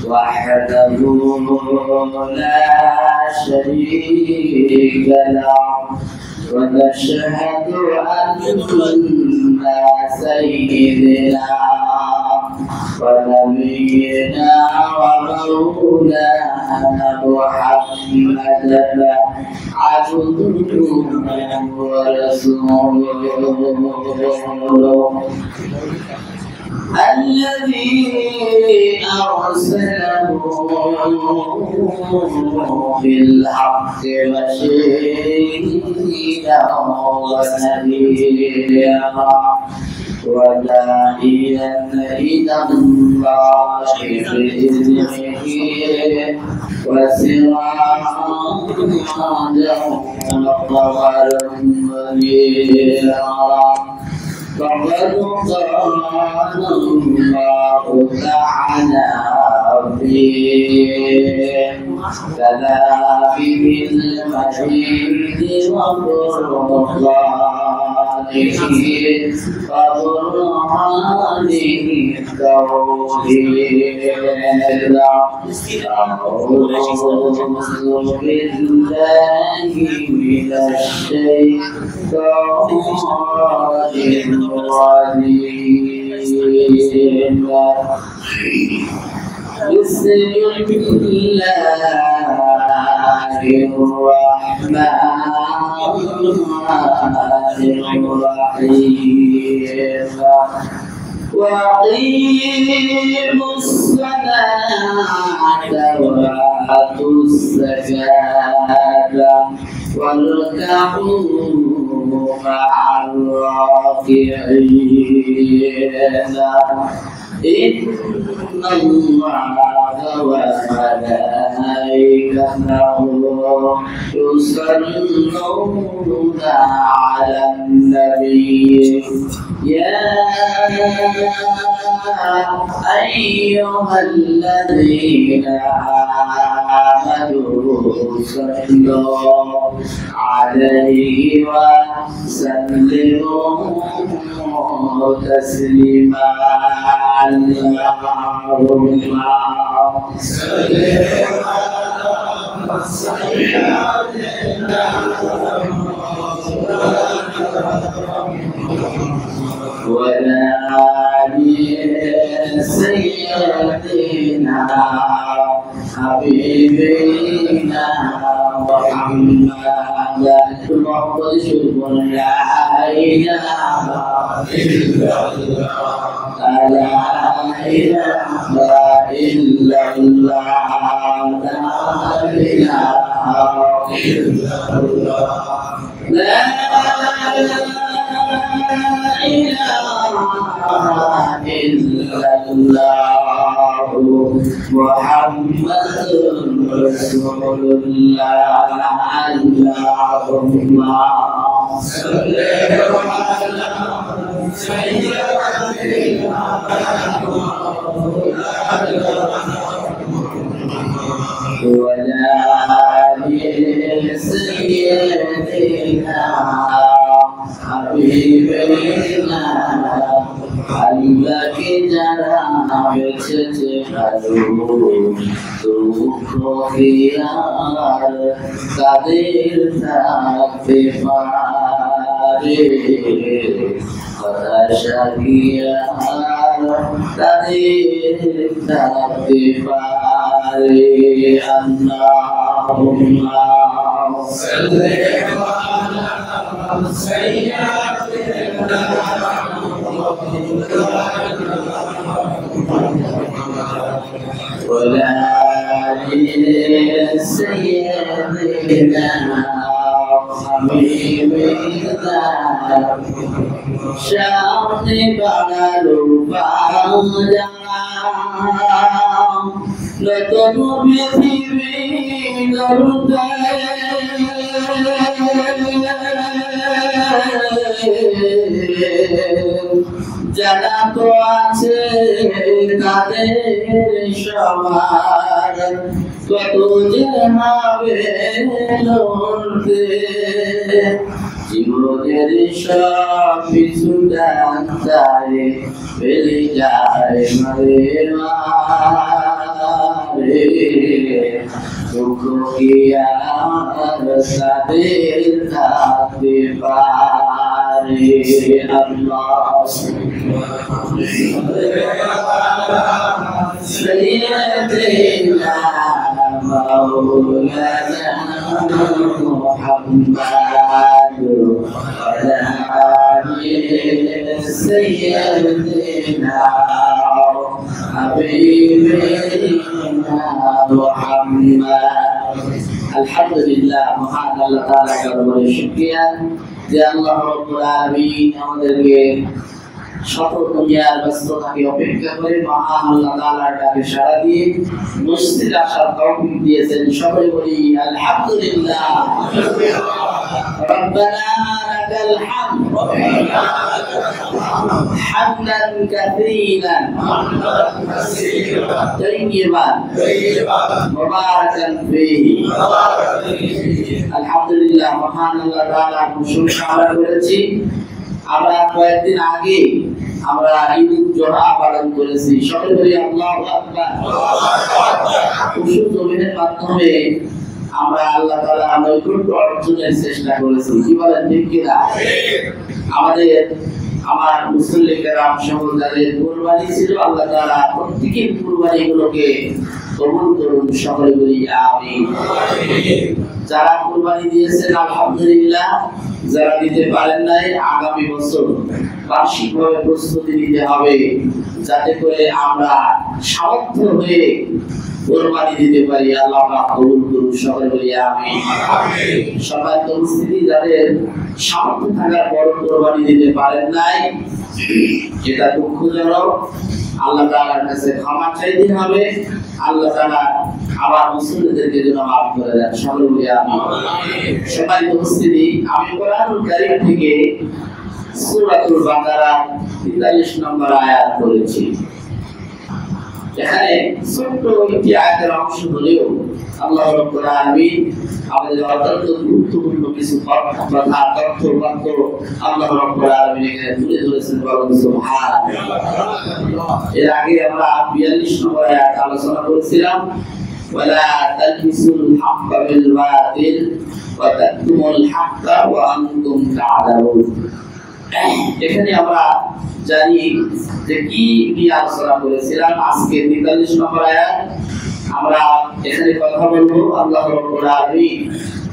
وحده لا شريك له ونشهد أن سيدنا ونبينا ومولانا محمدا عبده ورسوله الذي أرسله بالحق بشيرا ونذيرا وداعيا إلى الله بإذنه وسراجا وقمرا منيرا فقد قال الله تعالى في كلامه المجيد وقرآنه التوحيد أعوذ بالله من الشيطان الرجيم بسم الله الرحمن الرحيم وأقيموا الصلاة وآتوا الزكاة واركعوا مع الراكعين إن الله وملائكته يصلون على النبي يا أيها الذين آمنوا صلوا عليه وسلموا تسليما اللهم صل على سيدنا وعلى آل سيدنا حبيبنا محمد رسول لا إله إلا الله لا إله إلا الله لا إله إلا الله لا إله إلا الله محمد رسول الله اللهم صل على سيدنا وعلى آل سيدنا حبيبنا আল্লাহকে যারা বেঁচেছে আর তাদের থাকতে পারে তাদের থাকতে পারে আল্লাহুম্মা সাল্লি আলা সাইয়্যিদিনা وعلى آل سيدنا حبيبنا شاف বানালো বাজা নতুন পৃথিবী গড়তে জানা তো আছে তাদের সবার কত যে হবে লড়তে জীবনের সব কিছু ডাক্তারে ফেলে যায় মারে তাদের থাকতে পারে। আল্লাহ সাইয়্যিদিনা মাওলানা মুহাম্মাদ ওয়া আলি সাইয়্যিদিনা হাবিবিনা মুহাম্মাদ। আলহামদুলিল্লাহ, মহান আল্লাহ তাআলার দরবারে শুকরিয়া যে আল্লাহ রাব্বুল আলামিন আমাদেরকে সকল দুনিয়ার ব্যস্ততাকে অপেক্ষা করে মহান আল্লাহ তাআলার ডাকে সাড়া দিয়ে মসজিদ আসার তৌফিক দিয়েছেন। সকলে বলি আলহামদুলিল্লাহ। রব্বানা লাকাল হামদ হামদান কাসীরান তাইয়্যিবান মুবারাকান ফীহি। আলহামদুলিল্লাহ, মহান আল্লাহ তাআলার প্রশংসা করেছি। আমরা কয়েকদিন আগে আমরা ঈদ উল জুহা পালন করেছি। সকলে বলি আল্লাহু আকবার। জমিনের মাধ্যমে আমরা আল্লাহ তাআলা নৈকট্য অর্জনের চেষ্টা করেছি। কি বলেন, ঠিক কিনা? আমার মুসল্লি কেরাম সকল যাদের কুরবানি ছিল, আল্লাহ তাআলা প্রত্যেকের কুরবানিগুলোকে কবুল করুন। সকলে বলি আমিন। যারা কুরবানি দিয়েছেন আলহামদুলিল্লাহ, যারা দিতে পারেন নাই আগামী বছর বার্ষিকভাবে প্রস্তুতি নিতে হবে, যাতে করে আমরা সামর্থ্য হয়ে কুরবানি দিতে পারি। আল্লাহ পাক কবুল করুন। সকলে বলি আমিন। সম্মানিত উপস্থিতি, যাদের সামর্থ্য থাকার পর কুরবানি দিতে পারেন নাই, এটা দুঃখজনক। আল্লাহ তাআলার কাছে ক্ষমা চাইতে হবে। আল্লাহ তাআলা আমার মুসলিমদেরকে যেন মাফ করে দেন। সকলে বলি আমিন। সম্মানিত উপস্থিতি, আমি কোরআনুল কারীম থেকে সূরাতুল বাকারা 43 নম্বর আয়াত পড়েছি। এখানে ছোট্ট একটি আয়াতের অংশ হলেও আল্লাহ রাব্বুল আলামিন আমাদের অত্যন্ত গুরুত্বপূর্ণ কিছু কথা তথ্য আল্লাহ রাব্বুল আলামিন এখানে তুলে ধরেছেন। বলুন সুবহানাল্লাহ। এর আগে আমরা 42 নম্বর আয়াত আলোচনা করেছিলাম, ওয়ালা তালবিসুল হাক্কা বিল বাতিল ওয়া তাকতুমুল হাক্কা ওয়া আনতুম তা'লামুন। এখানে আমরা জানি যে কি নিয়ে আলোচনা করেছিলাম। আজকে 43 নম্বর আয়াত আমরা এখানে কথা বলবো। আল্লাহ রাব্বুল আলামিন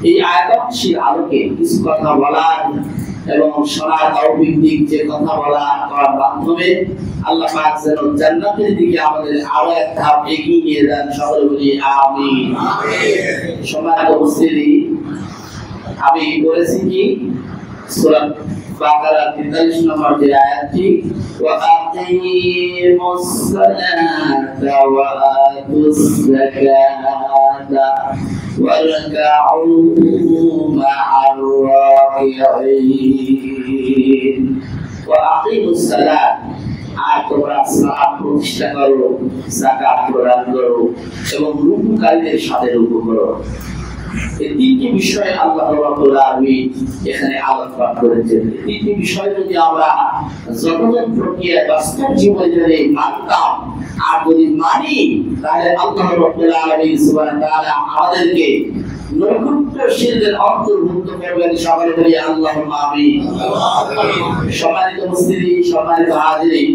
এই আয়াতের আলোকে কিছু কথা বলার এবং শোনার তৌফিক দিক, যে কথা বলা করার মাধ্যমে আল্লাহ পাক যেন জান্নাতের দিকে আমাদের আরো এক ধাপ এগিয়ে নিয়ে যান। সকলে বলি আমিন। সম্মানিত উপস্থিতি, আমি বলেছি কি সূরা বাকারা 43 নম্বর যে আয়াতটি, ওয়া আকিমুস সালাতা ওয়া আতুস যাকাতা ওয়ারকাউ মা'আর রাকিঈন। ওয়া আকিমুস সালাত, আর তোমরা সালাত প্রতিষ্ঠা করো, যাকাত প্রদান করো এবং রুকুকারীদের সাথে রুকু করো। এই তিনটি বিষয় আল্লাহ রাব্বুল আলামিন এখানে আলোচনা করেছেন। এই তিনটি বিষয় যদি আমরা যতজন প্রক্রিয়া বাস্তব জীবনে যদি মানতাম আর যদি মানি, তাহলে আল্লাহ রাব্বুল আলামিন সুবহানাহু ওয়া তাআলা আমাদেরকে নৈকট্যশীলদের অন্তর্ভুক্ত করবেন। সকলে বলি আল্লাহুম্মা আমিন। সম্মানিত উপস্থিতি, সম্মানিত হাজিরিন,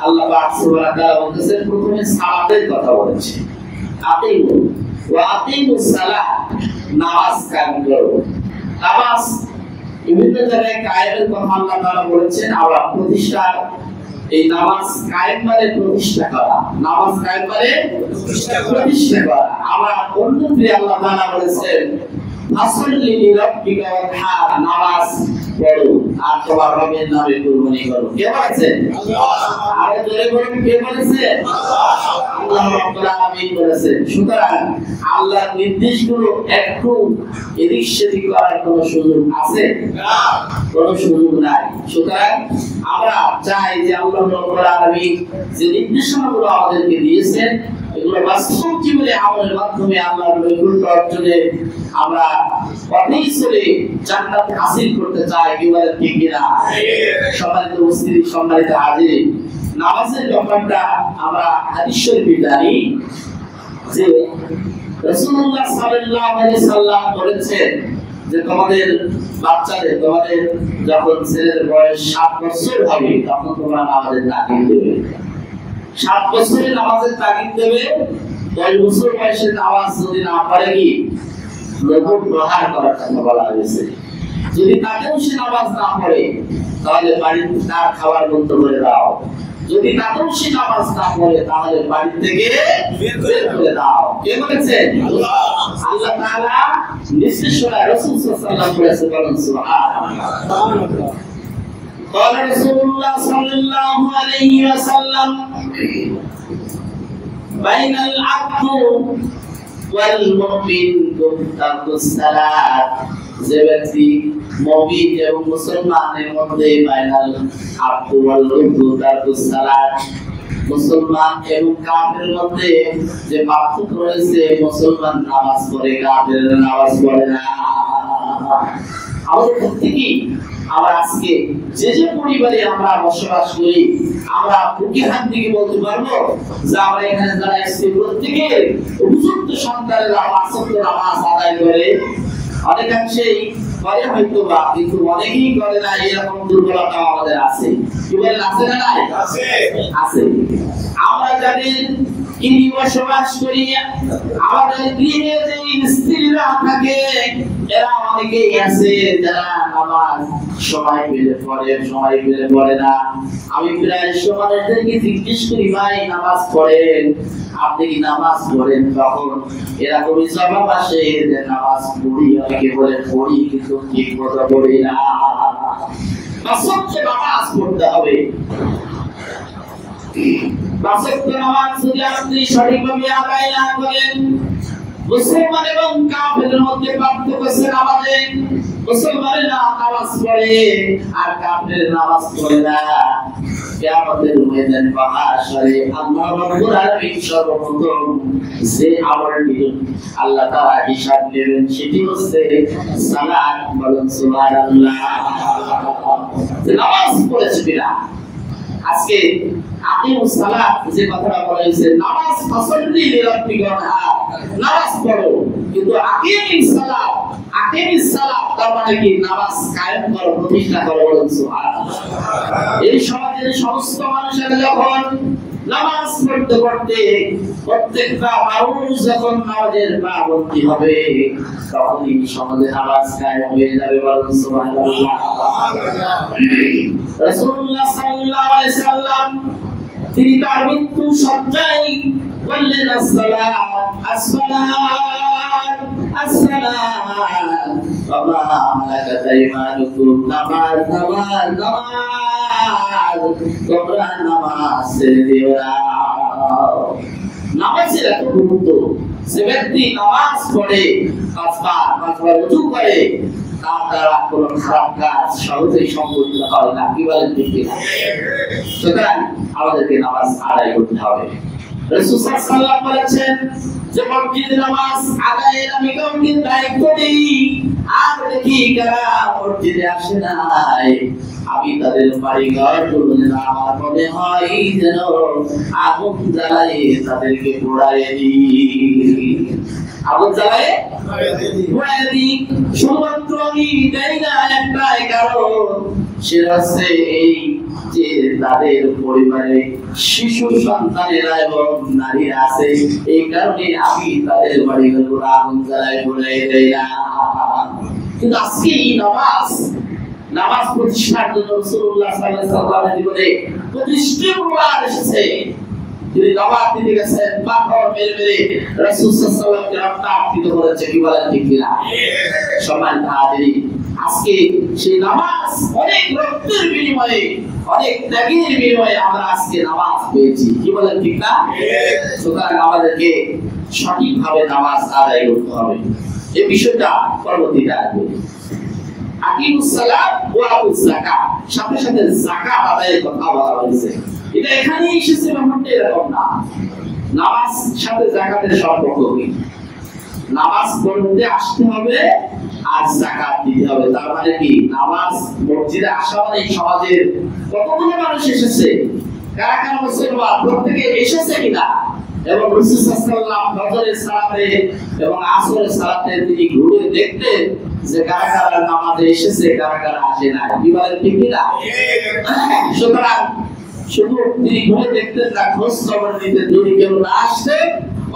আল্লাহ পাক সুবহানাহু ওয়া তাআলা বলেছেন, প্রথমে সালাতের কথা বলেছেন, আকিমু ওয়া আকিমুস সালাত, নামাজ কায়েম করো। নামাজ বিভিন্ন জায়গায় কায়েমের কথা আল্লাহ তাআলা বলেছেন। আবার প্রতিষ্ঠা, এই নামাজ কায়েম মানে প্রতিষ্ঠা করা, নামাজ কায়েম মানে প্রতিষ্ঠা করা। আবার অন্যত্র আল্লাহ তাআলা বলেছেন, ফাসল্লি লিরাব্বিকা ওয়ানহার, নামাজ পড়ো আর তোমার রবের নামে কুরবানি করো। কে বলেছেন? আল্লাহ। আর জোরে বলুন, কে বলেছেন? আল্লাহ রাব্বুল আলামিন বলেছেন। সুতরাং আল্লাহর নির্দেশগুলো একটু এদিক সেদিক করার কোনো সুযোগ আছে? না, কোনো সুযোগ নাই। সুতরাং আমরা চাই যে আল্লাহ রাব্বুল আলামিন যে নির্দেশনাগুলো আমাদেরকে দিয়েছেন, এগুলো বাস্তব জীবনে আমলের মাধ্যমে আল্লাহর নৈকট্য অর্জনে আমরা পথেই চলে জান্নাত হাসিল করতে চাই। কি বলেন, ঠিক কিনা? সম্মানিত উপস্থিতি, সম্মানিত হাজির, নামাজের ব্যাপারটা আমরা হাদিস শরীফে জানি যে রাসূলুল্লাহ সাল্লাল্লাহু আলাইহি সাল্লাম বলেছেন, যে তোমাদের বাচ্চাদের, তোমাদের যখন ছেলের বয়স 7 বছর হবে তখন তোমরা নামাজের তাগিদ দেবে। 7 বছরে নামাজের তাগিদ দেবে। 10 বছর বয়সে নামাজ যদি না পড়ে কি লঘু প্রহার করার কথা বলা হয়েছে। যদি তাকেও সে নামাজ না পড়ে তাহলে বাড়ির তার খাবার বন্ধ করে দাও। যদি তাকেও সে নামাজ না পড়ে তাহলে বাড়ি থেকে বের করে দাও। কে বলেছেন? আল্লাহ। আল্লাহ তাআলা নিশ্চয় সূরা রাসূল সাল্লাল্লাহু আলাইহি ওয়াসাল্লাম বলেন সুবহানাল্লাহ। قال رسول الله صلى الله عليه وسلم بين العبد والمؤمن ترك الصلاة। যে ব্যক্তি মুমিন এবং মুসলমানের মধ্যে বাইনাল আব্দ ওয়াল রুকু তারকুস সালাত, মুসলমান এবং কাফেরের মধ্যে যে পার্থক্য রয়েছে, মুসলমান নামাজ পড়ে, কাফের নামাজ পড়ে না। আমাদের প্রত্যেকই আমরা আজকে যে যে পরিবারে আমরা বসবাস করি, আমরা বুকে হাত দিয়ে বলতে পারবো যে আমরা এখানে যারা এসেছি প্রত্যেকের উপযুক্ত সন্তানেরা নামাজ আদায় করে। অনেকাংশেই করে হয়তো বা, কিন্তু অনেকেই করে না। এরকম দুর্বলতা আমাদের আছে। কি বলেন, আছে না নাই? আছে। আমরা যাদের গৃহে বসবাস করি, আমাদের গৃহে যে স্ত্রীরা থাকে, এরা অনেকেই আছে যারা নামাজ সময় পেলে পড়ে, সময় পেলে পড়ে না। আমি প্রায় সমাজদেরকে জিজ্ঞেস করি, ভাই নামাজ পড়েন? আপনি কি নামাজ পড়েন? তখন এরকমই জবাব আসে যে নামাজ পড়ি। অনেকে বলে পড়ি কিন্তু ঠিক মতো পড়ি না। সবচেয়ে নামাজ পড়তে হবে। নামাজ যদি আপনি সঠিকভাবে আদায় না করেন, মুসলমান এবং কাফেরের মধ্যে পার্থক্য আছে নামাজে। মুসলমানের নামাজ পড়ে আর কাফের নামাজ পড়ে না। কিয়ামতের ময়দানে মাহশরে আল্লাহ রাব্বুল আলামিন সর্বপ্রথম যে আমলটি আল্লাহ তাআলা হিসাব নেবেন সেটি হচ্ছে সালাত। বলুন সুবহানাল্লাহ। নামাজ পড়েছে কিনা? আজকে আকিমুস সালাত যে কথাটা বলা হয়েছে, নামাজ ফাসাল্লি লিরাব্বিকা ওয়ানহার, নামাজ পড়ো। কিন্তু আকিমিস সালাত, আকিমিস সালাত তার মানে কি? নামাজ কায়েম করো, প্রতিষ্ঠা করো। বলুন সুবহানাল্লাহ। এই সমাজের সমস্ত মানুষেরা যখন নামাজ পড়তে পড়তে প্রত্যেকটা মানুষ যখন নামাজের পাবন্দী হবে, তখনই সমাজে নামাজ কায়েম হয়ে যাবে। বলুন সুবহানাল্লাহ। রাসূলুল্লাহ সাল্লাল্লাহু আলাইহি সাল্লাম তিনি তার মৃত্যু সজ্জায় বললেন, আসসালাত আসসালাত আসসালাত ওয়া মা মালাকাত আইমানুকুম, নামাজ নামাজ নামাজ, তোমরা নামাজ ছেড়ে দিও না। নামাজের এত গুরুত্ব। যে ব্যক্তি নামাজ পড়ে, পাঁচবার ওযু করে, তার দ্বারা কোনো খারাপ কাজ সহজেই সম্পূর্ণ হয় না। কি বলেন, ঠিক না? সুতরাং আমাদেরকে নামাজ আদায় করতে হবে। রাসূল সাল্লাল্লাহু আলাইহি ওয়াসাল্লাম বলেছেন যে মসজিদে নামাজ আদায়ের আমি কাউকে দায়িত্ব দিই, আর দেখি কারা মসজিদে আসে নাই, আমি তাদের বাড়ি ঘর তুলে না, আমার মনে হয় যেন আগুন জ্বালায়ে তাদেরকে পোড়ায়ে দিই। আগুন জ্বালায়ে পোড়ায়ে দিই। শুধুমাত্র আমি দেই না একটাই কারণ, সেটা হচ্ছে এই যে তাদের পরিবারে শিশু সন্তানেরা এবং নারীরা আছে, এই কারণে আমি তাদের বাড়ি ঘর আগুন জ্বালায়ে পোড়ায়ে দেই না। কিন্তু আজকে এই নামাজ প্রতিষ্ঠার জন্য রাসূলুল্লাহ সাল্লাল্লাহু আলাইহি ওয়াসাল্লামের জীবনে প্রতিষ্ঠার এসেছে। তিনি নামাজ দিতে গেছেন, পাথর মেরে মেরে রাসূল সাল্লাল্লাহু আলাইহি ওয়াসাল্লামকে রক্তাক্ত করেছে। কি বলেন, ঠিক কিনা? সম্মানিত হাজিরিন, আজকে সেই নামাজ অনেক রক্তের বিনিময়ে, অনেক ত্যাগের বিনিময়ে আমরা আজকে নামাজ পেয়েছি। কি বলেন, ঠিক না? সুতরাং আমাদেরকে সঠিকভাবে নামাজ আদায় করতে হবে। এই বিষয়টা পরবর্তীতে আসবে। আকিমুস সালাত ওয়া আতুজ যাকাত, সাথে সাথে যাকাত আদায়ের কথা বলা হয়েছে। এটা এখানেই এসেছে, ব্যাপারটা এরকম না। নামাজ সাথে যাকাতের সম্পর্ক কি? নামাজ পড়তে আসতে হবে আর যাকাত দিতে হবে। তার মানে কি? নামাজ মসজিদে আসা মানে সমাজের কতগুলো মানুষ এসেছে, কারা কারা মুসলমান, প্রত্যেকে এসেছে কিনা, এবং রাসূল সাল্লাল্লাহু আলাইহি ওয়াসাল্লাম ফজরের সালাতে এবং আসরের সালাতে তিনি ঘুরে দেখতেন যে কারা কারা নামাজে এসেছে, কারা কারা আসে না, কি বলেন ঠিক না? সুতরাং শুধু তিনি ঘুরে দেখতেন না, খোঁজ খবর নিতে, যদি কেউ না আসছে,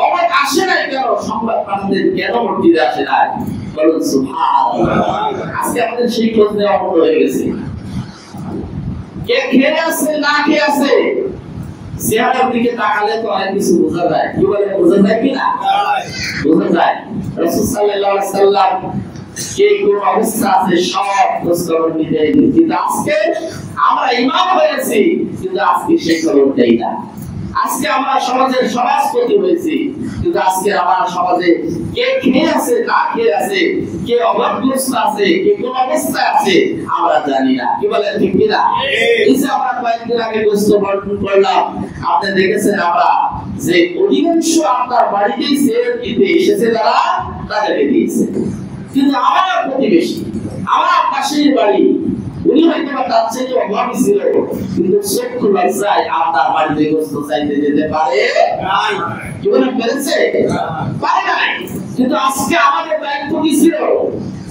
অবাক আসে নাই কেন, সংবাদ পাঠাতেন কেন মসজিদে আসে নাই, বলুন সুবহানাল্লাহ। আজকে আমাদের সেই খোঁজ নেওয়া বন্ধ হয়ে গেছে। কে খেয়ে আছে না খেয়ে আছে, চেহারার দিকে তাকালে তো অনেক কিছু বোঝা যায়, কি বলে বোঝা যায় কি না? বোঝা যায়। রাসূল সাল্লাল্লাহু আলাইহি সাল্লাম কে কোন অবস্থা আছে সব খোঁজ খবর নিতে, কিন্তু আজকে আমরা ইমাম হয়েছি, কিন্তু আজকে সেই খবর দেই না। আজকে আমরা সমাজের সমাজপতি হয়েছি, কিন্তু আজকে আমার সমাজে কে খেয়ে আছে না খেয়ে আছে, কে অভাবগ্রস্ত আছে, কে কোন অবস্থায় আছে আমরা জানি না, কি বলেন ঠিক কিনা? এই যে আমরা কয়েকদিন আগে গোস্ত বর্ণন করলাম, আপনি দেখেছেন আমরা যে অধিকাংশ আপনার বাড়িতেই সেল দিতে এসেছে, যারা তাদেরকে দিয়েছে। কিন্তু আমার প্রতিবেশী, আমার পাশের বাড়ি, উনি হয়তো তার চেয়ে অভাবী ছিল, কিন্তু চক্ষু লজ্জায় আপনার বাড়িতে গোস্ত চাইতে যেতে পারে নাই, কি বলে পেরেছে? পারে নাই। কিন্তু আজকে আমাদের দায়িত্ব কি ছিল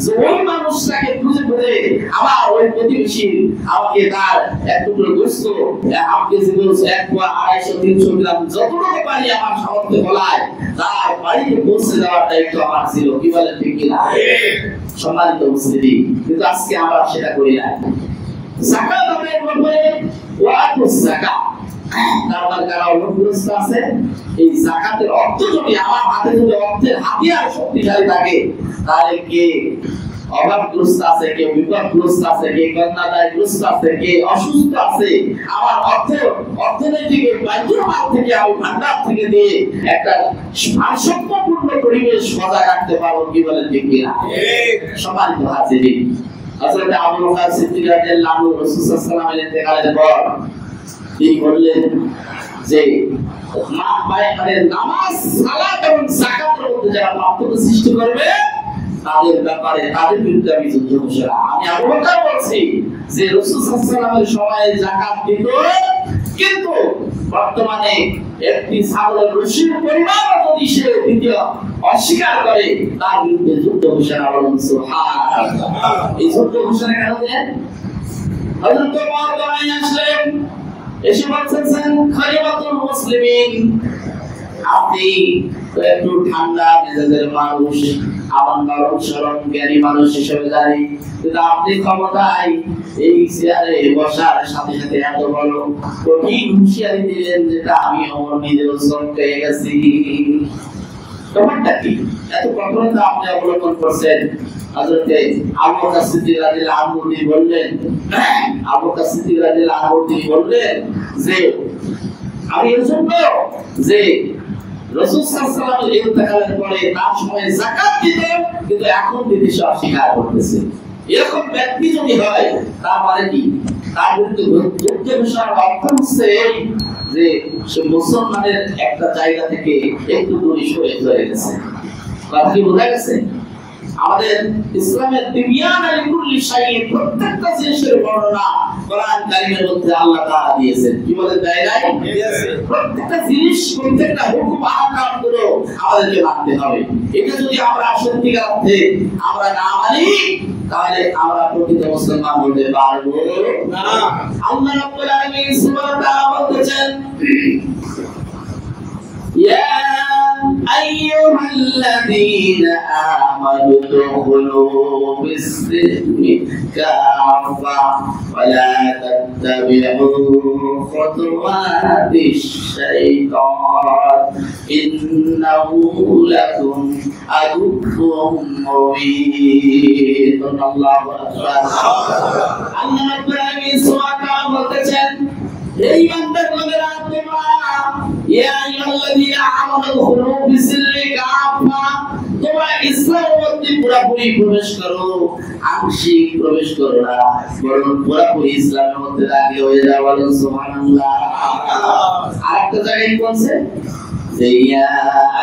যে ওই মানুষটাকে খুঁজে খুঁজে আমার ওই প্রতিবেশী আমাকে তার এক টুকরো গোস্ত, হাফ কেজি গোস্ত, 100-250-300 গ্রাম যতটুকু পারি আমার সামর্থ্য বলায় তার বাড়িতে পৌঁছে দেওয়ার দায়িত্ব আমার ছিল, কি বলেন ঠিক কিনা? সম্মানিত উপস্থিতি, কিন্তু আজকে আমরা সেটা করি না। যাকাত আদায়ের ব্যাপারে ওয়াতুস যাকাত, তার যারা অনুগ্রস্ত আছে, এই যাকাতের অর্থ যদি আমার হাতে যদি অর্থের হাতিয়ার শক্তিশালী থাকে, তাহলে কে অভাবগ্রস্ত আছে, কে বিপদগ্রস্ত আছে, কে কন্যাদায়গ্রস্ত আছে, কে অসুস্থ আছে, আমার অর্থনৈতিক বাইতুল মাল থেকে, আমি ভান্ডার থেকে দিয়ে একটা ভারসাম্যপূর্ণ পরিবেশ বজায় রাখতে পারবো, কি বলেন ঠিক কিনা? সম্মানিত হাজিরিন, হযরত আবু বকর সিদ্দিক রাদিয়াল্লাহু আনহু রাসূল সাল্লাল্লাহু আলাইহি ওয়াসাল্লামের ইন্তেকালের পর তিনি বললেন যে নামাজ, সালাত এবং যাকাতের মধ্যে যারা পার্থক্য সৃষ্টি করবে, তাদের ব্যাপারে তাদের বিরুদ্ধে আমি যুদ্ধ ঘোষণা। আমি আবু বকর বলছি যে রাসূল সাল্লাল্লাহু আলাইহি ওয়াসাল্লামের সময়ে যাকাত দিত, কিন্তু বর্তমানে একটি ছাগলের রশির পরিমাণ যদি সে দিতে অস্বীকার করে, তার বিরুদ্ধে যুদ্ধ ঘোষণা। বলুন সুবহানাল্লাহ। এই যুদ্ধ ঘোষণা কেন দিলেন? হযরত ওমর দাঁড়াই আসলেন, এসে বলছেন খলিফাতুল মুসলিমিন, আপনি একটু ঠান্ডা মেজাজের মানুষ, আমার নরম সরম জ্ঞানী মানুষ হিসেবে জানি, কিন্তু আপনি ক্ষমতায় এই চেয়ারে বসার সাথে সাথে এত বড় কঠিন হুঁশিয়ারি দিলেন, যেটা আমি ওমর নিজেও চমকে গেছি। ব্যাপারটা কি? এত কঠোরতা আপনি অবলম্বন করছেন। হযরতে আবু বকর সিদ্দিক রাদিয়াল্লাহু আনহু বললেন, আবু বকর সিদ্দিক রাদিয়াল্লাহু আনহু বললেন যে আমি এজন্য যে রাসূল সাল্লাল্লাহু আলাইহি ওয়াসাল্লামের ইন্তেকালের পরে তার সময় যাকাত দিত, কিন্তু এখন দিতে সে অস্বীকার করতেছে। এরকম ব্যক্তি যদি হয়, তার মানে কি? তার বিরুদ্ধে যুদ্ধ ঘোষণার অর্থ হচ্ছে যে সে মুসলমানের একটা জায়গা থেকে একটু দূরে সরে চলে গেছে। কথা কি বোঝা গেছে? আমাদের ইসলামের তিবিয়ান লিকুল্লি শাইইন, প্রত্যেকটা জিনিসের বর্ণনা কোরআন কারীমের মধ্যে আল্লাহ তাআলা দিয়েছেন। কি বলে দেয় নাই? দিয়েছেন। প্রত্যেকটা জিনিস, প্রত্যেকটা হুকুম আহকাম গুলো আমাদেরকে মানতে হবে। এটা যদি আমরা সত্যিকার অর্থে আমরা না মানি, তাহলে আমরা প্রকৃত মুসলমান হতে পারবো না। আল্লাহ রাব্বুল আলামিন সূরা তাআলা বলতেছেন, ইয়া আইয়ুহাল্লাযীনা আমানু দুখুলু ফিস-সিলমি কাফা ওয়া লা তাত্তাবি'উ খুতুওয়াতিশ শাইতান ইন্নাহু লাকুম আদুউম মুবিন। আল্লাহু আকবার। আল্লাহ রাব্বুল আলামিন সূরা তাআলা বলতেছেন, এই বান্দাগণেরা তোমরা ইয়া আইয়ুহাল্লাযীনা আমানু দুখুলু ফিস-সিলমি কাফা, তোমরা ইসলামের মধ্যে পুরোপুরি প্রবেশ করো, আংশিক প্রবেশ করো না, বরং পুরোপুরি ইসলামের মধ্যে দাখিল হয়ে যাও। বলুন সুবহানাল্লাহ। আরেকটা জায়গায় বলছে ইয়া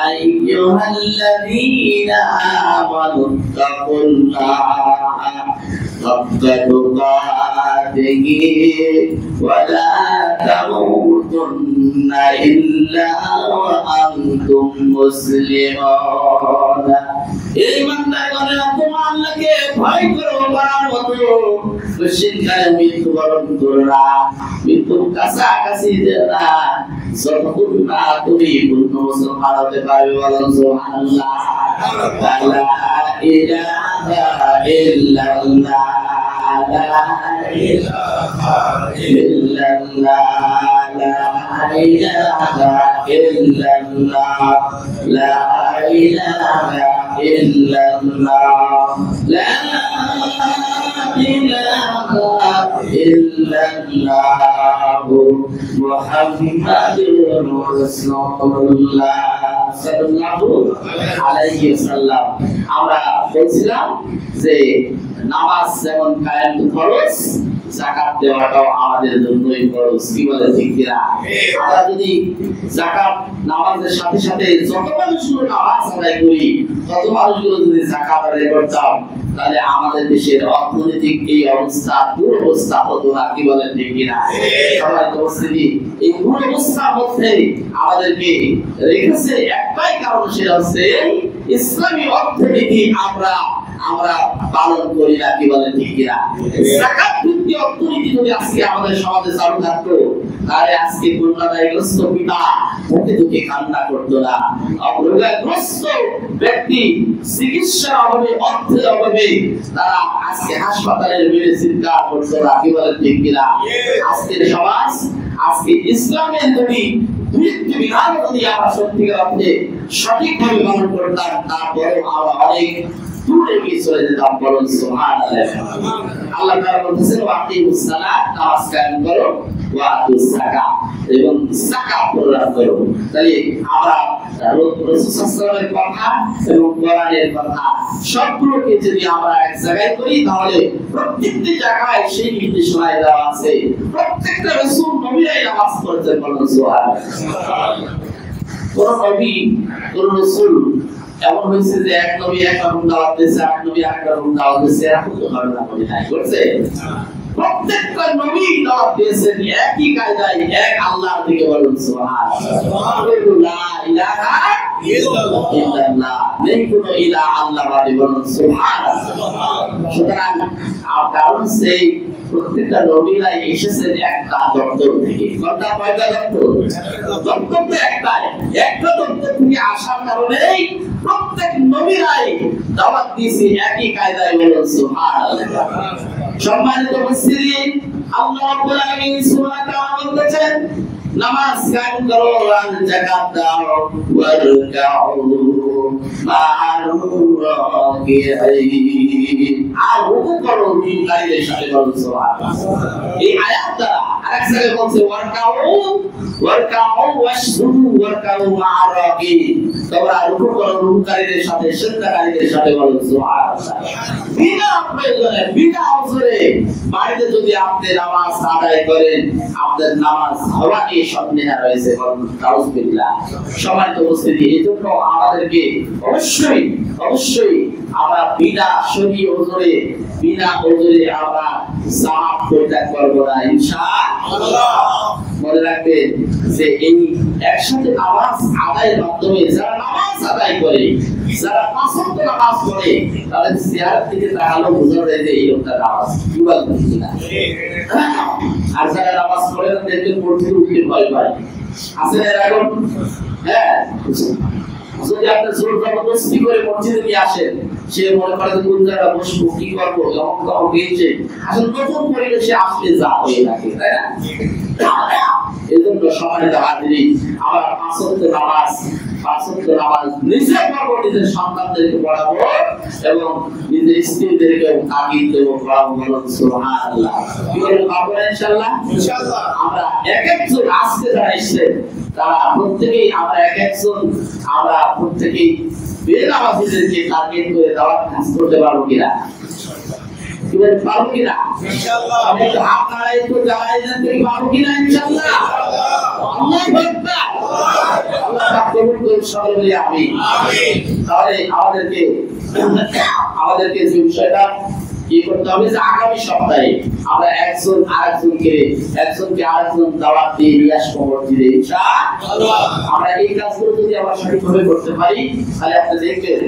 আইয়ুহাল্লাযীনা আমানু তাকুল্লাহা হাক্কা তুকাতিহি ওয়া লা তামুতুন্না ইল্লা ওয়া আনতুম মুসলিমুন। এই বান্দাগণেরা তোমরা আল্লাহকে ভয় করো করার মতো দুশ্চিন্তায় মৃত্যুবরণ করো না, মৃত্যুর কাছাকাছি যেও না। যতক্ষণ না তুমি পূর্ণ মুসলমান হতে পারবে, বলেন সুবহানাল্লাহ। লা ইলাহা ইল্লাল্লাহ, লা ইলাহা ইল্লাল্লাহ, লা ইলাহা ইল্লাল্লাহ, লা ইলাহা ইল্লাল্লাহ, লা ইলাহা ইল্লাল্লাহ, মুহাম্মাদুর রাসূলুল্লাহ সাল্লাল্লাহু আলাইহি ওয়াসাল্লাম। আমরা বলছিলাম যে নামাজ যেমন কায়েম ফরজ, যাকাত দেওয়াটাও আমাদের জন্যই ফরজ। কি বলে ঠিক কিনা? আমরা যদি যাকাত নামাজের সাথে সাথে যত মানুষগুলো নামাজ আদায় করি, তত মানুষগুলো যদি যাকাত আদায় করতাম, তাহলে আমাদের দেশের অর্থনৈতিক এই অবস্থা দুরবস্থা হতো না। কি বলেন ঠিক কিনা? সবাই তো উপস্থিতি এই দুরবস্থার মধ্যে আমাদেরকে রেখেছে একটাই কারণ, সেটা হচ্ছে ইসলামী অর্থনীতি আমরা পালন করি না। কি বলেন ঠিক কিনা? যাকাত ভিত্তিক অর্থনীতি যদি আজকে আমাদের সমাজে চালু থাকতো, তাহলে আজকে কন্যাদায়গ্রস্ত পিতা মুখে মুখে কান্না করতো না, রোগগ্রস্ত ব্যক্তি চিকিৎসার অভাবে, অর্থের অভাবে তারা আজকে হাসপাতালের বেডে চিৎকার করতো না। কি বলেন ঠিক কিনা? আজকের সমাজ, আজকে ইসলামের যদি বিধান যদি আমরা সত্যিকার অর্থে সঠিকভাবে পালন করতাম, তারপরে আমরা অনেক দূরে গিয়ে চলে যেতাম। বলুন সুবহানাল্লাহ। আল্লাহ তাআলা বলেছেন, ওয়াকিমুস সালাত, নামাজ কায়েম করো, ওয়া আতুস যাকাত, এবং যাকাত প্রদান করো। তাহলে আমরা রাসূল সাল্লাল্লাহু আলাইহি কথা এবং কোরআনের কথা সবগুলোকে যদি আমরা এক জায়গায় করি, তাহলে প্রত্যেকটি জায়গায় সেই নির্দেশনা দেওয়া আছে। প্রত্যেকটা রাসূল নবীরাই নামাজ পড়তেন। বলুন সুবহানাল্লাহ। কোন নবী, কোন রাসূল এমন হয়েছে যে এক নবী এক রকম দাওয়াত দিয়েছে, এক নবী এক রকম দাওয়াত দিয়েছে, এরকম তো ঘটনা ঘটে নাই, করছে? প্রত্যেকটা নবী দাওয়াত দিয়েছেন একই কায়দায়, এক আল্লাহর দিকে। বলুন সুবহানাল্লাহ। লা ইলাহা ইল্লাল্লাহ, নেই কোনো ইলাহ আল্লাহ বাদে। বলুন সুবহানাল্লাহ। সুতরাং কারণ সেই প্রত্যেকটা নবীরাই এসেছেন একটা দপ্তর থেকে। কোনটা? কয়টা দপ্তর? দপ্তর তো একটাই। একটা দপ্তর থেকে আসার কারণেই প্রত্যেক নবীরাই দাওয়াত দিয়েছে একই কায়দায়। বলুন সুবহানাল্লাহ। সম্মানিত মুসলিম, আল্লাহ রাব্বুল আলামিন সূরা কামার বলেছেন, নামাজ কায়েম করো আর যাকাত দাও, ওয়ারকাউ মা'আর রাকিঈন, আর রুকু করো রুকুকারীদের সাথে। বলুন সুবহানাল্লাহ। এই আয়াত দ্বারা আরেক জায়গায় বলছে, ওয়ারকাউ ওয়াশকুরু ওয়ারকাউ মা'আর রাকিঈন, তোমরা রুকু করো রুকুকারীদের সাথে, সিজদাকারীদের সাথে। বলুন সুবহানাল্লাহ। বিনা প্রয়োজনে, বিনা অজরে বাড়িতে যদি আপনি নামাজ আদায় করেন, আপনার নামাজ হওয়া নিয়ে সন্দেহ রয়েছে। বলুন নাউযুবিল্লাহ। সম্মানিত উপস্থিতি, এজন্য আমাদেরকে অবশ্যই আমরা বিনা শরীয়ত ওজরে, বিনা ওজরে আমরা সালাত পরিত্যাগ করব না ইনশাআল্লাহ। মনে রাখবেন যে এই একসাথে নামাজ আদায়ের মাধ্যমে যারা নামাজ আদায় করে, যারা পাঁচ ওয়াক্ত নামাজ পড়ে, তাদের চেহারা থেকে তাকালেও বোঝা যায় যে এই লোকটা নামাজ কি বলছে না। আর যারা নামাজ পড়ে না, দেখবেন পড়তে উঠতে ভয় পায়। আছে না এরকম? হ্যাঁ, যদি আপনি জোর জবরদস্তি করে মসজিদে নিয়ে আসেন, সে মনে করে যে কোন জায়গায় বসবো, কি করবো, এমন কাউ গিয়েছে। আসলে নতুন পরিবেশে আসলে যা হয়ে থাকে, তাই না? এই জন্য সম্মানিত হাজিরিন, আমরা পাঁচ ওয়াক্ত নামাজ নিজে পড়বো, নিজের সন্তানদেরকে পড়াবো এবং নিজের স্ত্রীদেরকে তাগিদ দেবো, পড়াবো। বলুন সুবহানাল্লাহ। কি বলবো? পারবো না ইনশাআল্লাহ। আমরা এক একজন আজকে যারা এসেছেন, তারা প্রত্যেকেই আমরা প্রত্যেকেই বেনামাজিদেরকে টার্গেট করে দাওয়াত কাজ করতে পারবো কিনা? কি বলেন, পারবো কিনা? ইনশাআল্লাহ। আমি তো হাত নাড়াই তো জানাই দেন থেকে পারবো কিনা? ইনশাআল্লাহ। আল্লাহু আকবার। আল্লাহ পাক কবুল করুন, সকলে বলি আমিন। তাহলে আমাদেরকে যে বিষয়টা কি করতে হবে, যে আগামী সপ্তাহে আমরা একজনকে আরেকজন দাওয়াত দিয়ে নিয়ে আসবো মসজিদে ইনশাআল্লাহ। আমরা এই কাজগুলো যদি আমরা সঠিকভাবে করতে পারি, তাহলে আপনি দেখবেন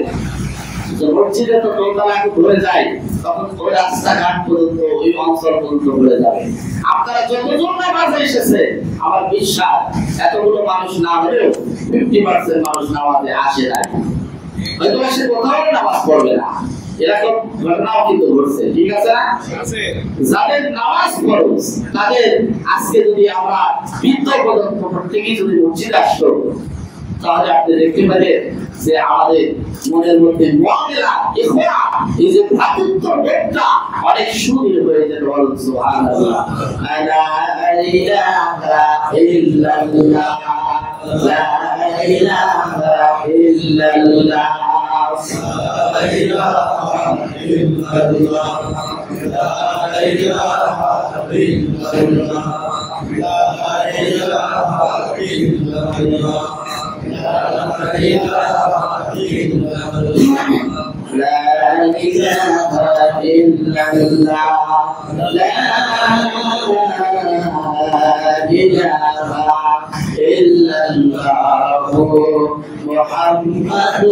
মসজিদে তো দোতলা ধরে যায়, তখন ওই রাস্তাঘাট পর্যন্ত ওই অঞ্চল পর্যন্ত ঘুরে যাবে। আপনারা যতজন নামাজে এসেছে, আমার বিশ্বাস এতগুলো মানুষ না হলেও 50% মানুষ নামাজে আসে না, হয়তো সে কোথাও নামাজ পড়বে না, এরকম ঘটনাও কিন্তু ঘটছে। ঠিক আছে না? যাদের নামাজ ফরজ তাদের আজকে যদি আমরা বৃদ্ধ পর্যন্ত প্রত্যেকেই যদি মসজিদ আসতো, তাহলে আপনি দেখতে পারেন যে আমাদের মনের মধ্যে মুআমিলা ইখওয়া এই যে ভ্রাতৃত্ব বোধটা অনেক সুদৃঢ় হয়ে যেত। বলুন সুবহানাল্লাহ। লা ইলাহা ইল্লাল্লাহ, লা ইলাহা ইল্লাল্লাহ, লা ইলাহা ইল্লাল্লাহ, লা ইলাহা ইল্লাল্লাহ, লা ইলাহা ইল্লাল্লাহ, لا إله إلا الله، لا إله إلا الله، لا إله إلا الله، محمد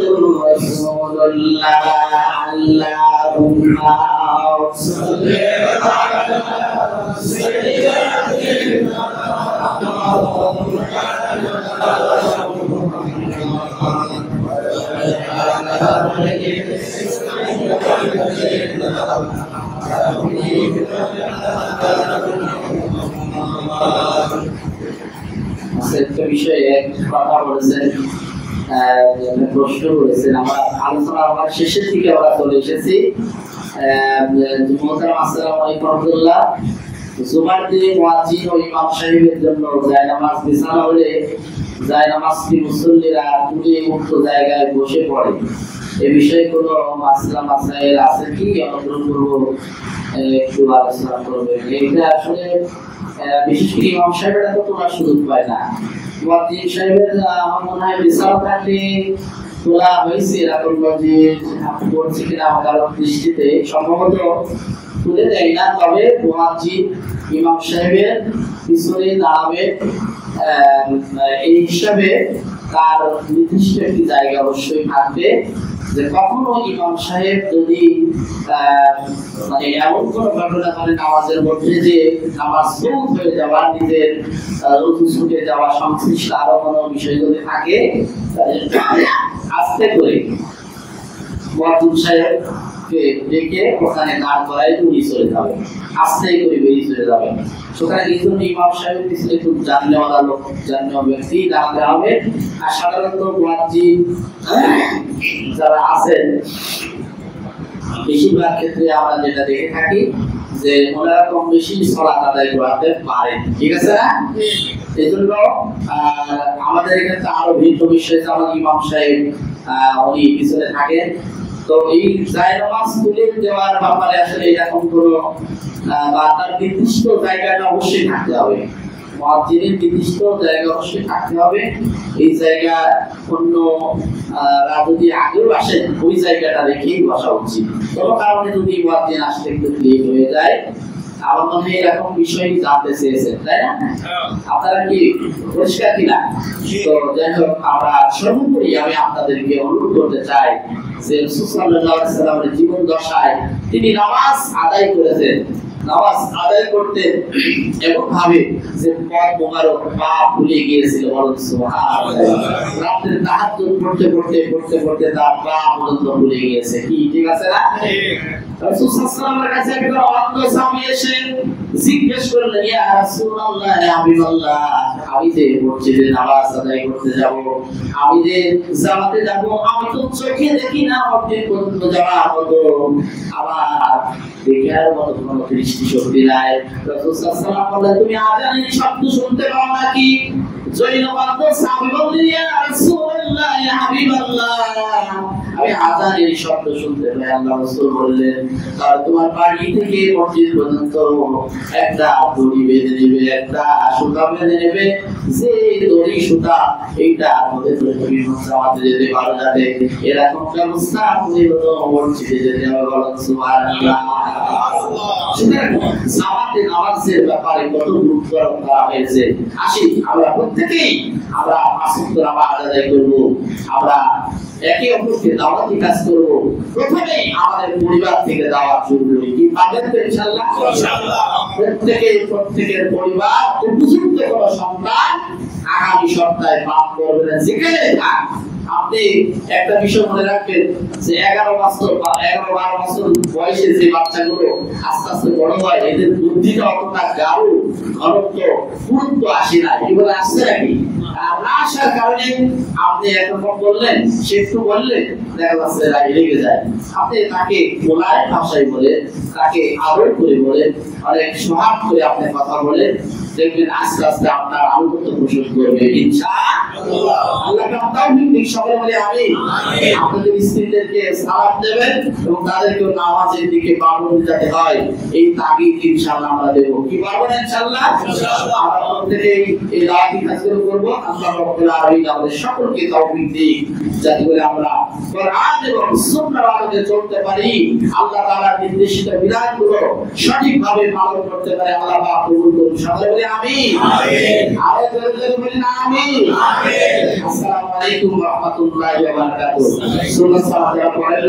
رسول الله، اللهم صل على سيدنا বিষয়ে কথা বলেছেন, প্রশ্ন করেছেন। আমরা আলোচনা আমার শেষের দিকে আমরা চলে এসেছি। আসসালামু আলাইকুম রাহমাতুল্লাহ। জুমার দিনে মুয়াজ্জিন ও ইমাম সাহেবের জন্য জায়নামাজ বিছানা হলে জায়নামাজটি মুসল্লিরা তুলে মুক্ত জায়গায় বসে পড়ে, এ বিষয়ে কোনো মাসলা মাসাইল আছে কি? অনুগ্রহ করব একটু আলোচনা করবেন। এটা আসলে বিশেষ করে ইমাম সাহেবেরা তো তোলার সুযোগ পায় না। মুয়াজ্জিন সাহেবের আমার মনে হয় বিছানা থাকলে তোলা হয়েছে, এরকম যে পড়ছে কিনা আমার কারো দৃষ্টিতে সম্ভবত তুলে দেয় না। তবে মুয়াজ্জিন ইমাম সাহেবের পিছনে দাঁড়াবে, এই হিসাবে তার নির্দিষ্ট একটি জায়গা অবশ্যই থাকবে, যে কখনো ইমাম সাহেব যদি মানে এমন কোনো ঘটনা করে নামাজের মধ্যে যে নামাজ সুন্নত হয়ে যাওয়া, নিজের রুকু ছুটে যাওয়া সংশ্লিষ্ট আরো কোনো বিষয় যদি থাকে, আস্তে করে মুয়াজ্জিন সাহেবকে ডেকে ওখানে দাঁড় করায় উনি চলে যাবে, আস্তে করে বেরিয়ে চলে যাবে। সুতরাং এই জন্য ইমাম সাহেবের পিছনে খুব জানলেওয়ালা লোক, জানলেওয়া ব্যক্তি দাঁড়াতে হবে। আর সাধারণত মুয়াজ্জিন যারা আছেন বেশিরভাগ ক্ষেত্রে আমরা যেটা দেখে থাকি যে ওনারা কম বেশি সালাত আদায় করতে পারেন। ঠিক আছে না? এই জন্য আমাদের এখানে আরো ভিন্ন বিষয়, আমাদের ইমাম সাহেব উনি পিছনে থাকেন। তো এই জায়নামাজ তুলে দেওয়ার ব্যাপারে আসলে এরকম কোনো বা তার নির্দিষ্ট জায়গাটা অবশ্যই থাকতে হবে, মুয়াজ্জিনের নির্দিষ্ট জায়গা অবশ্যই থাকতে হবে। এই জায়গা অন্য যদি আগেও আসেন ওই জায়গাটা রেখেই বসা উচিত। কোনো কারণে যদি মুয়াজ্জিন আসতে একটু লেট হয়ে যায়, আমার মনে হয় এরকম বিষয় জানতে চেয়েছেন, তাই না? আপনারা কি পরিষ্কার কিনা? তো যাই হোক, আমরা সর্বোপরি আমি আপনাদেরকে অনুরোধ করতে চাই যে রাসূল সাল্লাল্লাহু আলাইহি ওয়াসাল্লামের জীবন দশায় তিনি নামাজ আদায় করেছেন, নামাজ আদায় করতে এমন ভাবে যে পথ মোবারক পা ভুলে গিয়েছিল। বলুন সুবহানাল্লাহ। রাতে তাহাজ্জুদ পড়তে পড়তে পড়তে পড়তে তার পা পর্যন্ত ভুলে গিয়েছে। কি ঠিক আছে না? রাসূল সাল্লাল্লাহু আলাইহি ওয়াসাল্লামের কাছে একজন অন্ধ সাহাবী এসে জিজ্ঞেস করলেন, ইয়া রাসূলুল্লাহ, ইয়া হাবিবাল্লাহ, আমি যে মসজিদে নামাজ আদায় করতে যাব, আমি যে জামাতে যাব, আমি তো চোখে দেখি না মসজিদ পর্যন্ত যাওয়ার মতো, আমার দেখার মতো কোনো দৃষ্টি শক্তি নাই। রাসূল সাল্লাল্লাহু আলাইহি ওয়াসাল্লাম বললেন, তুমি আজানের শব্দ শুনতে পাও নাকি? জৈনবাদ সাহাবী বললেন, ইয়া রাসূলুল্লাহ, ইয়া হাবিবাল্লাহ, আমি আজানের শব্দ শুনতে পাই। আল্লাহ রাসূল বললেন, তাহলে তোমার বাড়ি থেকে মসজিদ পর্যন্ত একটা দড়ি বেঁধে নেবে, একটা সুতা বেঁধে নেবে, যে দড়ি সুতা এইটা মধ্যে তুমি জামাতে যেতে পারো, যাতে এরকম ব্যবস্থা তুমি মসজিদে যেতে হবে। বলেন সুবহানাল্লাহ। জামাতে নামাজের ব্যাপারে কত গুরুত্ব করা হয়েছে। আসি আমরা প্রত্যেকেই আমরা পাঁচ ওয়াক্ত নামাজ আদায় করব, আমরা একে অপরকে দাওয়াতি কাজ করব। প্রথমেই আমাদের পরিবার থেকে দাওয়াত শুরু করি, কি পাবেন তো ইনশাআল্লাহ? ইনশাআল্লাহ প্রত্যেকের পরিবার উপযুক্ত কোন সন্তান আগামী সপ্তাহে পাপ করবে না, যেখানে থাক। আপনি একটা বিষয় মনে রাখবেন যে 11-12 বছর বয়সে যে বাচ্চাগুলো আস্তে আস্তে বড় হয়, এদের বুদ্ধিটা অতটা গাঢ়, ঘনত্ব, পুরুত্ব আসে না। এগুলো আসছে নাকি? না আসার কারণে আপনি একরকম বললেন, সে একটু বললেন, দেখা যাচ্ছে লেগে যায়। আপনি তাকে বলায় ভাষায় বলে, তাকে আদর করে বলে, অনেক সোহাগ করে আপনি কথা বলে, দেখবেন আস্তে আস্তে আপনার আনুগত্য পোষণ করবে ইনশাআল্লাহ। আল্লাহকে তাওফিক দিক, সকলে বলে আমিন। আপনাদের স্ত্রীদেরকে সালাম দেবেন এবং তাদেরকে নামাজের দিকে পাবন দিতে হয়, এই তাগিদ ইনশাআল্লাহ আমরা দেব। কি পারবেন ইনশাআল্লাহ? আমরা প্রত্যেকেই এই দাওয়াতি কাজগুলো করব। আল্লাহ রাব্বুল আলামিন আমাদের সকলকে তাওফিক দিক, যাতে করে আমরা কোরআন এবং সুন্নাহর আলোকে চলতে পারি, আল্লাহ তাআলার নির্দেশিত বিধানগুলো সঠিকভাবে পালন করতে পারি। আল্লাহ পাক কবুল করুন, সকলে বলে আমিন। আরে জোরে বলেন আমিন। আসসালামু আলাইকুম ওয়া রাহমাতুল্লাহি ওয়া বারাকাতুহু। সুন্নাহ সালাত পড়েন।